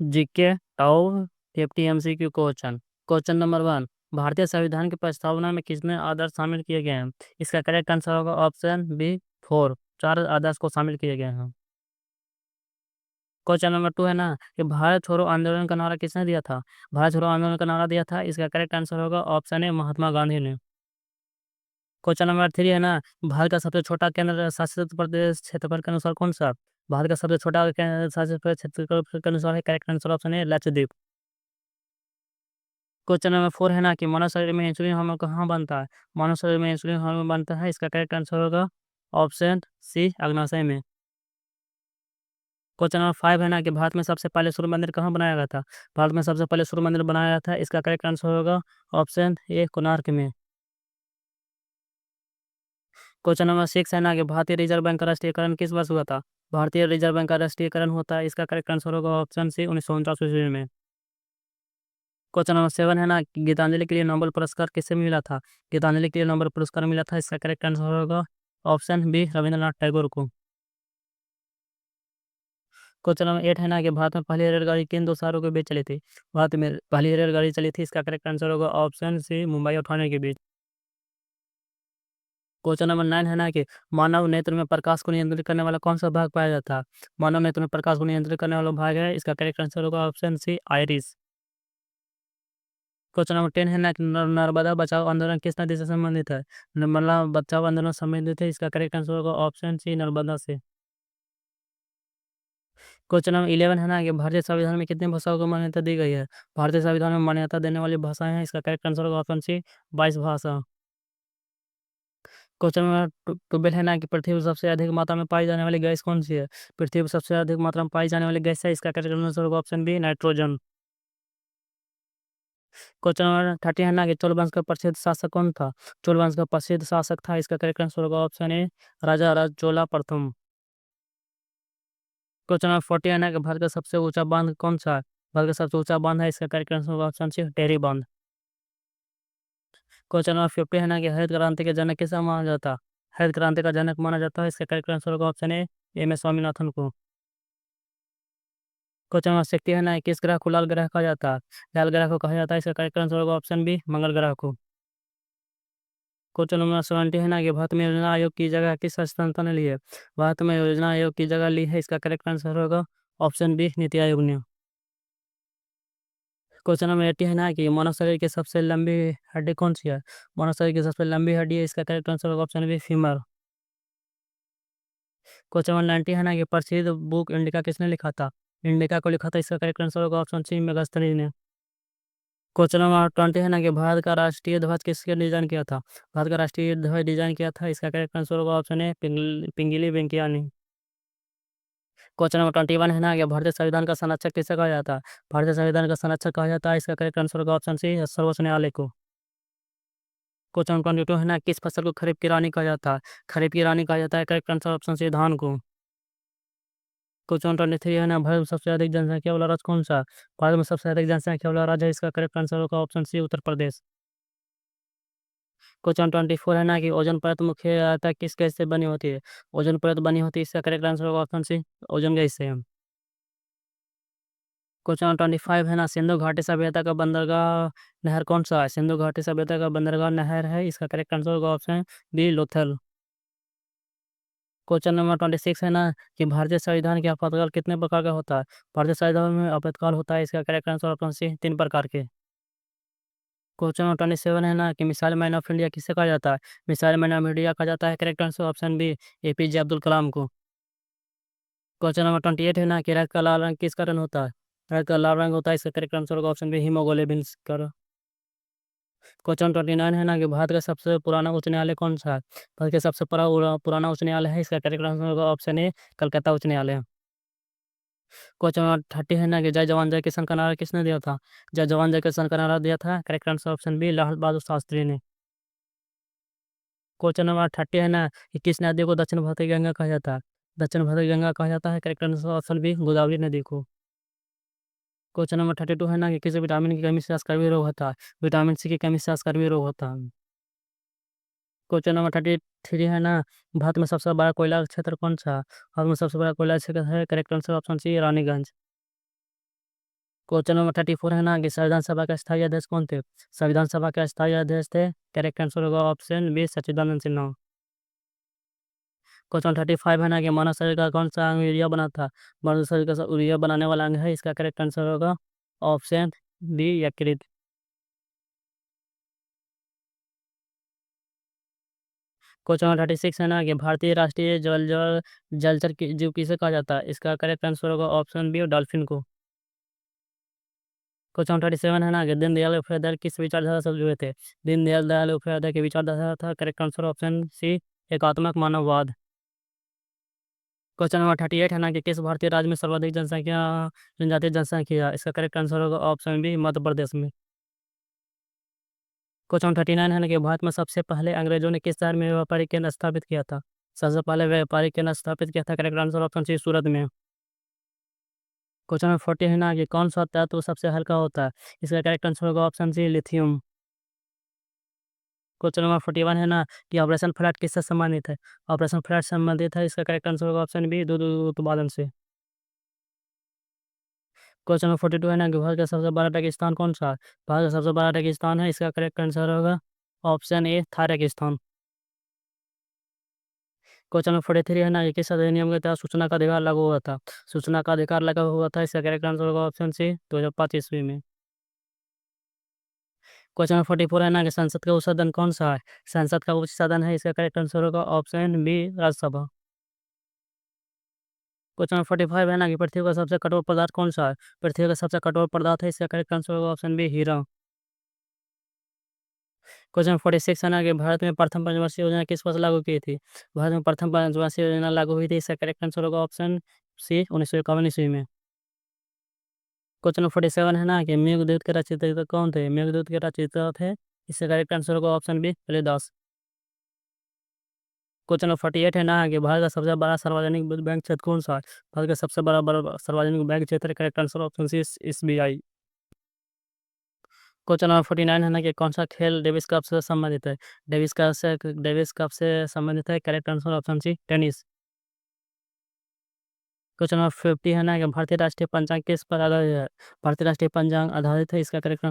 GK tau 50 MCQ question. Question number 1। भारतीय संविधान की प्रस्तावना में कितने आदर्श शामिल किए गए हैं? इसका करेक्ट आंसर होगा ऑप्शन बी 4। 4 आदर्श को शामिल किए गए हैं। क्वेश्चन नंबर 2 है ना कि भारत छोड़ो आंदोलन का नारा किसने दिया था? भारत छोड़ो आंदोलन का नारा दिया था, इसका करेक्ट आंसर होगा ऑप्शन ए महात्मा गांधी ने। क्वेश्चन नंबर 3 है ना, भारत का सबसे छोटा केंद्र शासित प्रदेश क्षेत्रफल के अनुसार कौन सा? भारत का सबसे छोटा केंद्र शासित प्रदेश क्षेत्रफल के अनुसार है, correct answer option A Lakshadweep. Question number 4 है ना कि मानव शरीर में इंसुलिन हार्मोन कहाँ बनता है? मानव शरीर में इंसुलिन हार्मोन बनता है, इसका करेक्ट आंसर होगा ऑप्शन सी अग्नाशय में। क्वेश्चन नंबर 5 है ना कि भारत में सबसे पहले सूर्य मंदिर कहाँ बनाया गया था? भारत में सबसे पहले सूर्य मंदिर बनाया गया था, इसका करेक्ट आंसर होगा ऑप्शन ए कोणार्क में। क्वेश्चन नंबर 6 है ना कि भारतीय रिजर्व बैंक का राष्ट्रीयकरण किस वर्ष हुआ था? भारतीय रिजर्व बैंक का राष्ट्रीयकरण होता है, इसका करेक्ट आंसर होगा ऑप्शन सी 1949 ईस्वी में। क्वेश्चन नंबर 7 है ना कि गीतांजलि के लिए नोबेल पुरस्कार किसे मिला था? गीतांजलि के लिए नोबेल पुरस्कार मिला था, इसका करेक्ट आंसर होगा ऑप्शन बी रविंद्रनाथ टैगोर को। क्वेश्चन नंबर 8 है ना कि भारत में पहली रेलगाड़ी किन दो शहरों के बीच चली थी? भारत में पहली रेलगाड़ी चली थी, इसका करेक्ट आंसर होगा ऑप्शन सी मुंबई और ठाणे के बीच। क्वेश्चन नंबर 9 है ना कि मानव नेत्र में प्रकाश को नियंत्रित करने वाला कौन सा भाग पाया जाता है? मानव नेत्र में प्रकाश को नियंत्रित करने वाला भाग है, इसका करेक्ट आंसर होगा option C iris. Question number 10 है ना कि नर्मदा बचाओ आंदोलन किस नदी से संबंधित है? नर्मदा बचाओ आंदोलन संबंधित है, इसका करेक्ट आंसर होगा ऑप्शन सी नर्मदा से। क्वेश्चन नंबर 11 है ना कि भारतीय संविधान में कितनी भाषाओं को मान्यता दी गई है? भारतीय संविधान में मान्यता देने वाली भाषाएं हैं, इसका करेक्ट आंसर होगा ऑप्शन सी 22 भाषा। क्वेश्चन नंबर 12 है ना कि पृथ्वी पर सबसे अधिक मात्रा में पाई जाने वाली गैस कौन सी है? पृथ्वी पर सबसे अधिक मात्रा में पाई जाने वाली गैस है, इसका करेक्ट आंसर होगा option B nitrogen. Question number 13 है ना कि चोल वंश का प्रसिद्ध शासक कौन था? चोल वंश का प्रसिद्ध शासक था, इसका करेक्ट आंसर होगा ऑप्शन ए राजा राज चोला प्रथम। क्वेश्चन नंबर 14 है ना कि भारत का सबसे ऊंचा बांध कौन सा है? भारत का सबसे ऊंचा बांध है, इसका करेक्ट आंसर होगा ऑप्शन सी टेरी बांध। क्वेश्चन नंबर 15 है ना कि हरित क्रांति के जनक किसे माना जाता है? हरित क्रांति का जनक माना जाता है, इसका करेक्ट आंसर होगा option A M S Swaminathan को। क्वेश्चन नंबर 16 है ना कि किस ग्रह को लाल ग्रह कहा जाता है? लाल ग्रह को कहा जाता है, इसका करेक्ट आंसर होगा ऑप्शन बी मंगल ग्रह को। क्वेश्चन नंबर 17 है ना कि भारत में योजना आयोग की जगह किस संस्था ने ली है? भारत में योजना आयोग की जगह ली है, इसका करेक्ट आंसर होगा ऑप्शन बी नीति आयोग ने। क्वेश्चन नंबर 80 है ना कि मानव शरीर की सबसे लंबी हड्डी कौन सी है? मानव शरीर की सबसे लंबी हड्डी है, इसका करेक्ट आंसर होगा option B femur. Question number 90 है ना कि प्रसिद्ध बुक इंडिका किसने लिखा था? इंडिका को लिखा था, इसका करेक्ट आंसर होगा ऑप्शन सी मेगास्थनी ने। क्वेश्चन नंबर 20 है ना कि भारत का राष्ट्रीय ध्वज किसके डिजाइन किया था? भारत का राष्ट्रीय ध्वज डिजाइन किया था, इसका करेक्ट आंसर होगा ऑप्शन ए पिंगली वेंकैया ने। क्वेश्चन नंबर 21 है ना कि भारतीय संविधान का संरक्षक किसे कहा जाता है? भारतीय संविधान का संरक्षक कहा जाता है, इसका करेक्ट आंसर होगा ऑप्शन सी सर्वोच्च न्यायालय को। क्वेश्चन नंबर 22 है ना किस फसल को खरीफ की रानी कहा जाता है? खरीफ की रानी कहा जाता है, करेक्ट आंसर ऑप्शन सी धान को। क्वेश्चन नंबर 23 है ना भारत में सबसे अधिक जनसंख्या वाला राज्य कौन सा है? भारत में सबसे अधिक जनसंख्या वाला राज्य है, इसका करेक्ट आंसर होगा ऑप्शन सी उत्तर प्रदेश। क्वेश्चन 24 है ना कि ओजोन परत मुख्य किस गैस से बनी होती है? ओजोन परत बनी होती है, इसका करेक्ट आंसर होगा ऑप्शन सी ओजोन गैस से। क्वेश्चन नंबर 25 है ना सिंधु घाटी सभ्यता का बंदरगाह नहर कौन सा है? सिंधु घाटी सभ्यता का बंदरगाह नहर है, इसका करेक्ट आंसर होगा option B Lothal. Question number 26 है ना कि भारतीय संविधान के आपातकाल कितने प्रकार का होता है? भारतीय संविधान में आपातकाल होता है, इसका करेक्ट आंसर ऑप्शन सी 3 प्रकार के। क्वेश्चन नंबर 27 है ना कि मिसाइल मैन ऑफ इंडिया किसे कहा जाता है? मिसाइल मैन ऑफ इंडिया कहा जाता है, correct answer option B APJ Abdul Kalam को। क्वेश्चन नंबर 28 है ना कि रक्त का लाल रंग किस कारण होता है? रक्त का लाल रंग होता है, इसका करेक्ट आंसर होगा ऑप्शन बी हीमोग्लोबिन का। क्वेश्चन 29 है ना कि भारत का सबसे पुराना उच्च न्यायालय कौन सा है? भारत का सबसे पुराना उच्च न्यायालय है, इसका करेक्ट आंसर होगा ऑप्शन ए कलकत्ता उच्च न्यायालय। क्वेश्चन नंबर 30 है ना कि जय जवान जय किसान का नारा किसने दिया था? जय जवान जय किसान का नारा दिया था, correct answer option B Lal Bahadur Shastri ने। क्वेश्चन नंबर 30 है ना कि किस नदी को दक्षिण भारत की गंगा कहा जाता है? दक्षिण भारत की गंगा कहा जाता है, correct answer option B Godavari नदी को। क्वेश्चन नंबर 32 है ना कि किसी विटामिन की कमी से स्कर्वी रोग होता है? विटामिन सी की कमी से स्कर्वी रोग होता है। क्वेश्चन नंबर 33 है ना भारत में सबसे बड़ा कोयला क्षेत्र कौन सा है? भारत में सबसे बड़ा कोयला क्षेत्र है, correct answer option C Raniganj. Question number 34 है ना कि संविधान सभा के स्थायी अध्यक्ष कौन थे? संविधान सभा के स्थायी अध्यक्ष थे, करेक्ट आंसर होगा ऑप्शन बी सच्चिदानंद सिन्हा। क्वेश्चन 35 है ना कि मानव शरीर का कौन सा अंग यूरिया बना था? मानव शरीर का यूरिया बनाने वाला अंग है, इसका करेक्ट आंसर होगा ऑप्शन बी यकृत। क्वेश्चन नंबर 36 है ना कि भारतीय राष्ट्रीय जलचर जीव किसे कहा जाता है? इसका करेक्ट आंसर होगा ऑप्शन बी डॉल्फिन को। क्वेश्चन 37 है ना कि दीनदयाल उपाध्याय किस विचारधारा से जुड़े थे? दीनदयाल उपाध्याय की विचारधारा था, करेक्ट आंसर ऑप्शन सी एकात्मक मानववाद। क्वेश्चन नंबर 38 है ना कि किस भारतीय राज्य में सर्वाधिक जनसंख्या जनजातीय जनसंख्या है? इसका करेक्ट आंसर होगा ऑप्शन बी मध्य प्रदेश में। क्वेश्चन 39 है ना कि भारत में सबसे पहले अंग्रेजों ने किस शहर में व्यापारिक केंद्र स्थापित किया था? सबसे पहले व्यापारिक केंद्र स्थापित किया था, करेक्ट आंसर ऑप्शन सी सूरत में। क्वेश्चन नंबर 40 है ना कि कौन सा तत्व सबसे हल्का होता है? इसका करेक्ट आंसर होगा option C lithium. Question number 41 है ना कि ऑपरेशन फ्लड किससे संबंधित है? ऑपरेशन फ्लड संबंधित है, इसका करेक्ट आंसर होगा ऑप्शन बी दूध उत्पादन से। क्वेश्चन नंबर 42 है ना कि भारत का सबसे बड़ा रेगिस्तान कौन सा है? भारत का सबसे बड़ा रेगिस्तान है, इसका करेक्ट आंसर होगा ऑप्शन ए था रेगिस्तान। क्वेश्चन नंबर 43 है ना कि किस अधिनियम के तहत सूचना का अधिकार लागू हुआ था? सूचना का अधिकार लगा हुआ था, इसका करेक्ट आंसर होगा ऑप्शन सी 2005 ईस्वी में। क्वेश्चन नंबर 44 है ना कि संसद का उच्च सदन कौन सा है? संसद का उच्च सदन है, इसका करेक्ट आंसर होगा option B Rajya Sabha. Question number 45 है ना कि पृथ्वी का सबसे कठोर पदार्थ कौन सा है? पृथ्वी का सबसे कठोर पदार्थ है, इसका करेक्ट आंसर होगा ऑप्शन बी हीरा। क्वेश्चन 46 है ना कि भारत में प्रथम पंचवर्षीय योजना किस वर्ष लागू की थी? भारत में प्रथम पंचवर्षीय योजना लागू हुई थी, इसका करेक्ट आंसर होगा ऑप्शन सी 1951 ईस्वी में। क्वेश्चन नंबर 47 है ना कि मेघदूत के रचयिता कौन थे? मेघदूत के रचयिता थे, इसका करेक्ट आंसर होगा option B Kalidas. Question number 48 है ना कि भारत का सबसे बड़ा सार्वजनिक बैंक क्षेत्र कौन सा है? भारत का सबसे बड़ा सार्वजनिक बैंक क्षेत्र, correct answer option C SBI. Question number 49 है ना कि कौन सा खेल डेविस कप से संबंधित है? डेविस कप से संबंधित है, correct answer option C tennis. Question number 50 है ना कि भारतीय राष्ट्रीय पंचांग किस पर आधारित है? भारतीय राष्ट्रीय पंचांग आधारित है, इसका करेक्ट